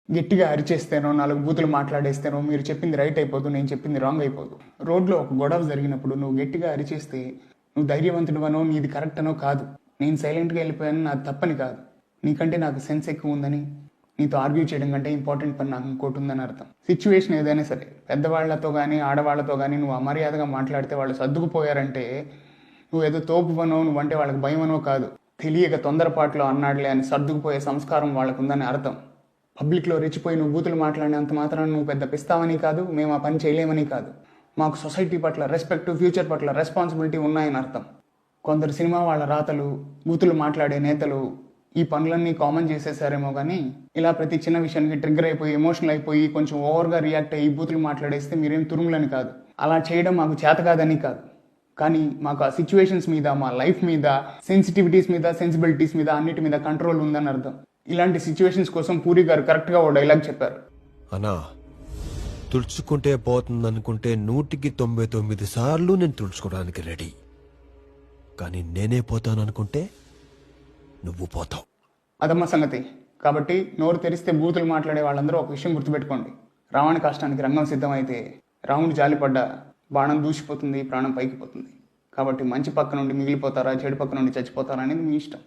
గట్టిగా అరిచేస్తేనో, 4 బూతులు మాట్లాడేస్తేనో మీరు చెప్పింది రైట్ అయిపోదు, నేను చెప్పింది రాంగ్ అయిపోదు. రోడ్లో ఒక గొడవ జరిగినప్పుడు నువ్వు గట్టిగా అరిచేస్తే నువ్వు ధైర్యవంతుడివనో, నీది కరెక్ట్ అనో కాదు. నేను సైలెంట్గా వెళ్ళిపోయాను, నాది తప్పని కాదు. నీకంటే నాకు సెన్స్ ఎక్కువ ఉందని, నీతో ఆర్గ్యూ చేయడం కంటే ఇంపార్టెంట్ పని నాకు ఇంకోటి ఉందని అర్థం. సిచ్యువేషన్ ఏదైనా సరే, పెద్దవాళ్లతో కానీ ఆడవాళ్లతో కానీ నువ్వు అమర్యాదగా మాట్లాడితే వాళ్ళు సర్దుకుపోయారంటే నువ్వు ఏదో తోపువనో, నువ్వంటే వాళ్ళకి భయమనో కాదు. తెలియక తొందరపాట్లో అన్నాడులే అని సర్దుకుపోయే సంస్కారం వాళ్ళకు ఉందని అర్థం. పబ్లిక్లో రెచ్చిపోయి నువ్వు బూతులు మాట్లాడినంత మాత్రం నువ్వు పెద్ద పిస్తావని కాదు, మేము ఆ పని చేయలేమని కాదు. మాకు సొసైటీ పట్ల రెస్పెక్ట్, ఫ్యూచర్ పట్ల రెస్పాన్సిబిలిటీ ఉన్నాయని అర్థం. కొందరు సినిమా వాళ్ళ రాతలు, బూతులు మాట్లాడే నేతలు ఈ పనులన్నీ కామన్ చేసేసారేమో కానీ ఇలా ప్రతి చిన్న విషయానికి ట్రిగ్గర్ అయిపోయి ఎమోషనల్ అయిపోయి కొంచెం ఓవర్గా రియాక్ట్ అయ్యి బూతులు మాట్లాడేస్తే మీరేం తురుములని కాదు. అలా చేయడం మాకు చేత కాదని కాదు. కానీ మాకు ఆ సిచ్యువేషన్స్ మీద, మా లైఫ్ మీద, సెన్సిటివిటీస్ మీద, సెన్సిబిలిటీస్ మీద, అన్నిటి మీద కంట్రోల్ ఉందని అర్థం. ఇలాంటి సిచ్యువేషన్స్ కోసం పూరి గారు కరెక్ట్గా ఓ డైలాగ్ చెప్పారు. అన్నా, తుడుచుకుంటే పోతుందనుకుంటే 199 సార్లు నేను తుడుచుకోవడానికి రెడీ. కానీ నేనే పోతాననుకుంటే నువ్వు పోతావు. అదమ్మ సంగతి. కాబట్టి నోరు తెరిస్తే బూతులు మాట్లాడే వాళ్ళందరూ ఒక విషయం గుర్తుపెట్టుకోండి. రావణ కష్టానికి రంగం సిద్ధమైతే రాముడు జాలిపడ్డ బాణం దూసిపోతుంది, ప్రాణం పైకి పోతుంది. కాబట్టి మంచి పక్క నుండి మిగిలిపోతారా, చెడు పక్క నుండి చచ్చిపోతారా అనేది మీ ఇష్టం.